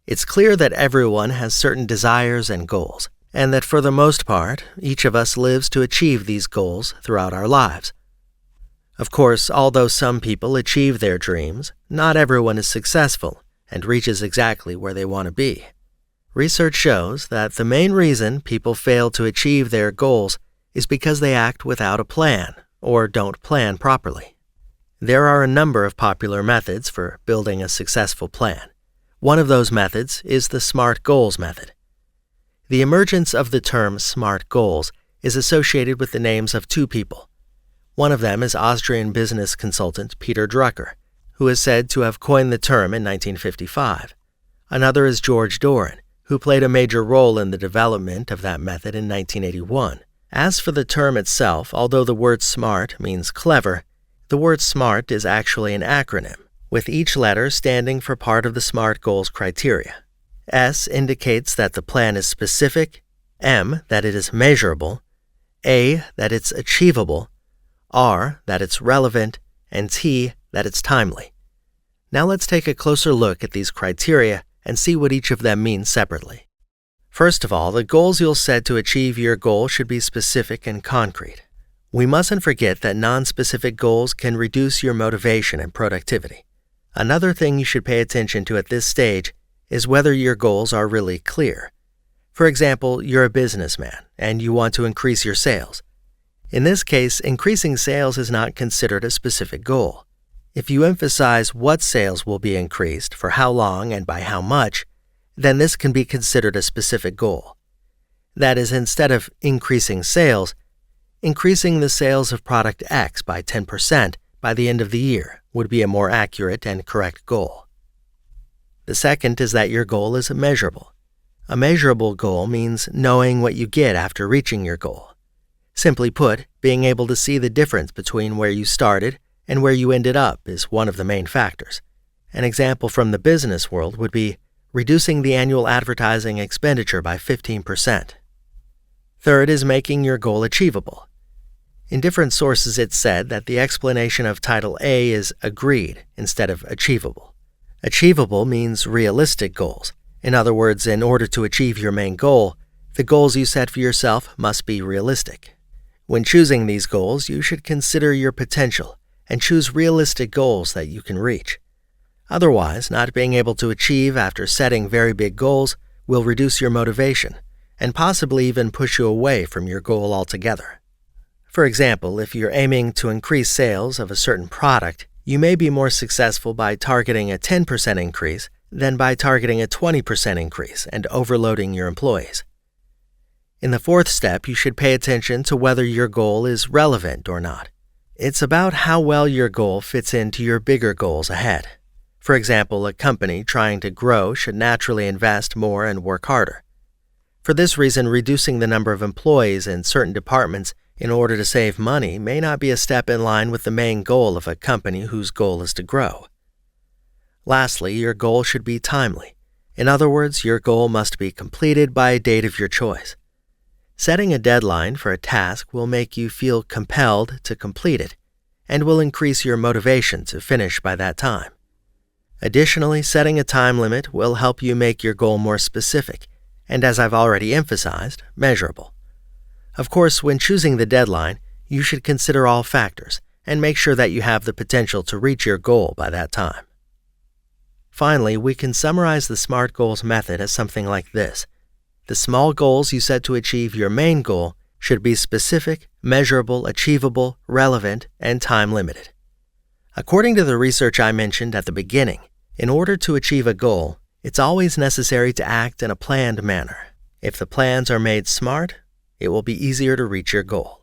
It's clear that everyone has certain desires and goals, and that for the most part, each of us lives to achieve these goals throughout our lives. Of course, although some people achieve their dreams, not everyone is successful and reaches exactly where they want to be. Research shows that the main reason people fail to achieve their goals is because they act without a plan or don't plan properly. There are a number of popular methods for building a successful plan. One of those methods is the SMART goals method. The emergence of the term SMART goals is associated with the names of two people. One of them is Austrian business consultant Peter Drucker, who is said to have coined the term in 1955. Another is George Doran, who played a major role in the development of that method in 1981. As for the term itself, although the word SMART means clever, the word SMART is actually an acronym, with each letter standing for part of the SMART goals criteria. S indicates that the plan is specific, M that it is measurable, A that it's achievable, R that it's relevant, and T that it's timely. Now let's take a closer look at these criteria and see what each of them means separately. First of all, the goals you'll set to achieve your goal should be specific and concrete. We mustn't forget that non-specific goals can reduce your motivation and productivity. Another thing you should pay attention to at this stage is whether your goals are really clear. For example, you're a businessman and you want to increase your sales. In this case, increasing sales is not considered a specific goal. If you emphasize what sales will be increased, for how long, and by how much, then this can be considered a specific goal. That is, instead of increasing sales, increasing the sales of product X by 10% by the end of the year would be a more accurate and correct goal. The second is that your goal is measurable. A measurable goal means knowing what you get after reaching your goal. Simply put, being able to see the difference between where you started and where you ended up is one of the main factors. An example from the business world would be reducing the annual advertising expenditure by 15%. Third is making your goal achievable. In different sources, it's said that the explanation of Title A is agreed instead of achievable. Achievable means realistic goals. In other words, in order to achieve your main goal, the goals you set for yourself must be realistic. When choosing these goals, you should consider your potential and choose realistic goals that you can reach. Otherwise, not being able to achieve after setting very big goals will reduce your motivation and possibly even push you away from your goal altogether. For example, if you're aiming to increase sales of a certain product, you may be more successful by targeting a 10% increase than by targeting a 20% increase and overloading your employees. In the fourth step, you should pay attention to whether your goal is relevant or not. It's about how well your goal fits into your bigger goals ahead. For example, a company trying to grow should naturally invest more and work harder. For this reason, reducing the number of employees in certain departments in order to save money may not be a step in line with the main goal of a company whose goal is to grow. Lastly, your goal should be timely. In other words, your goal must be completed by a date of your choice. Setting a deadline for a task will make you feel compelled to complete it and will increase your motivation to finish by that time. Additionally, setting a time limit will help you make your goal more specific and, as I've already emphasized, measurable. Of course, when choosing the deadline, you should consider all factors and make sure that you have the potential to reach your goal by that time. Finally, we can summarize the SMART goals method as something like this. The small goals you set to achieve your main goal should be specific, measurable, achievable, relevant, and time-limited. According to the research I mentioned at the beginning, in order to achieve a goal, it's always necessary to act in a planned manner. If the plans are made smart, it will be easier to reach your goal.